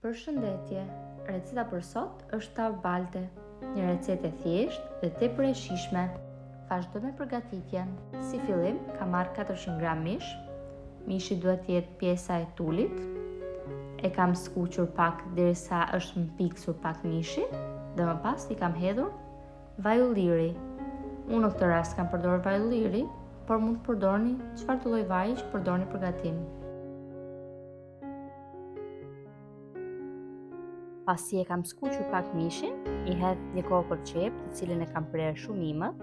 Përshëndetje, receta për sot është tavë balte, një recetë e thjeshtë dhe tepër e shijshme. Vazhdo me përgatitjen. Si fillim, kam marrë 400 gram mish. Mishi duhet të jetë pjesa e tulit. E kam skuqur pak derisa është mpiksur pak mishi dhe më pas i kam hedhur vaj ulliri. Unë në këtë rast kam përdorur vaj ulliri, por mund të përdorni çfarë lloj vaji që përdorni për gatim. Pasi e kam skuqur pak mishin, i hedh një kokër qep, të cilën e kam prerë shumë imët.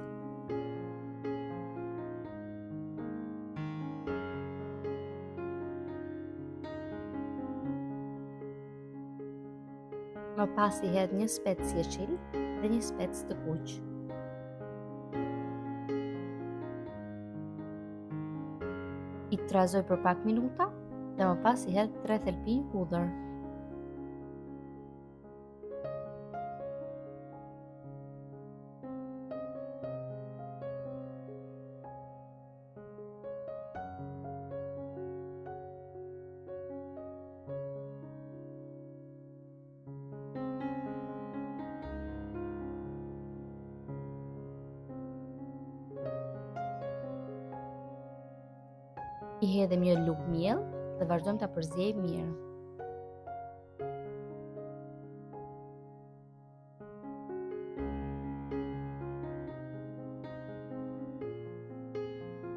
Më pas i hedh një spec sjeçil dhe një spec të kuq. I trazoj për pak minuta dhe më pas i hedh 3 thelpi hudhër. I hedhem një lugë miell dhe vazhdojmë ta përziejmë mirë.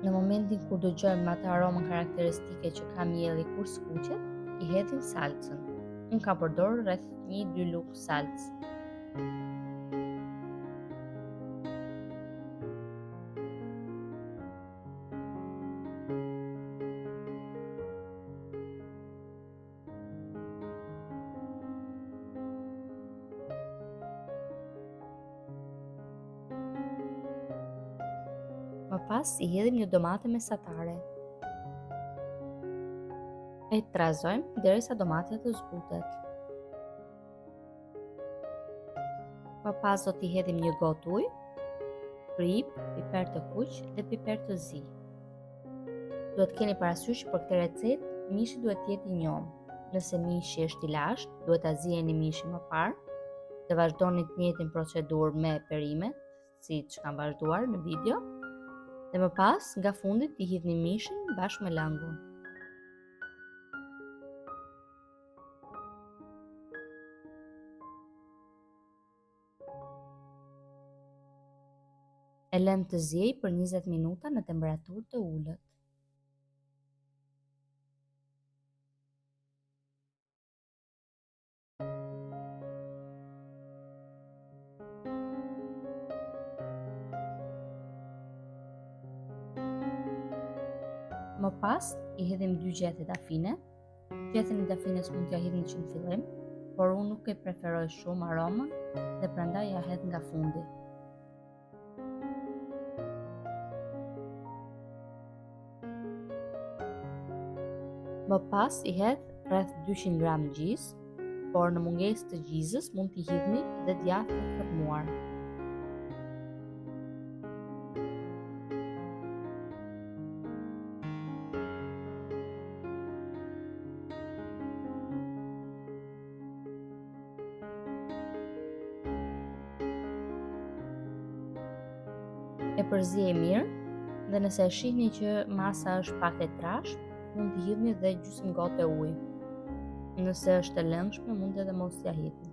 Në momentin kur dëgjojmë atë aromën karakteristike që ka mielli kur skuqet, i hedhim salcën. Unë kam përdorur rreth 1-2 lugë salcë. Më pas i hedhim një domate mesatare. E trazojmë derisa domate të zbutet. Më pas do t'i hedhim një gotë ujë, krip, piper të kuq dhe piper të zi. Duhet keni parasysh për këtë recetë, mishi duhet të jetë i njomë. Nëse mishi është i lashtë, duhet ta zieni mishin më parë dhe vazhdoni të njëjtin procedurë me perimet, siç kam vazhduar në video. Dhe më pas, nga fundit i hidhni mishin bashkë me lëngun. E lëm të ziejë për 20 minuta në temperaturë të ulët. Më pas, i hedhim 2 gjethe dafine. Gjethen e dafines mund t'ja hidhni që në fillim, por unë nuk e preferoj shumë aromën dhe prandaj ja hedh nga fundi. Më pas i hedh rreth 200 gram gjizë, por në mungesë të gjizës mund t'i hidhni dhe djathë të formuar. E përziej mirë dhe nëse e shihni që masa është pak e trashë, mund t'i hidhni dhe gjysmë gotë ujë. Nëse është e lëngshme, mund edhe mos t'ja hidhni.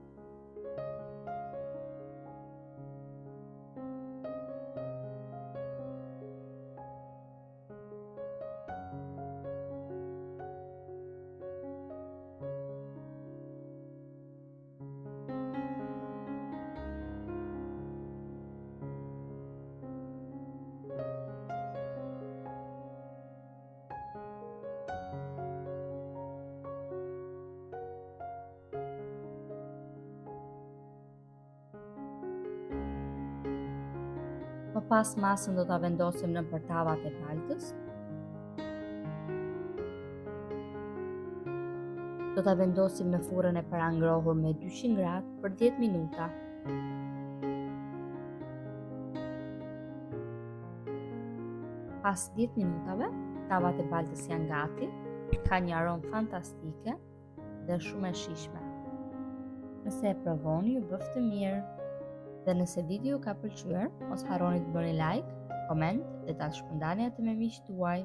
Më pas masën do ta vendosim në tavat e baltës. Do ta vendosim në furrën e parangrohur me 200 gradë për 10 minuta. Pas 10 minutave, tavat e baltës janë gati, ka një aromë fantastike dhe shumë e shijshme. Nëse e provoni, ju bëf të mirë. Dhe nëse video ka pëlqyer, mos harroni të bëni like, koment dhe ta shpërndani atë me miqtë tuaj.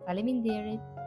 Faleminderit!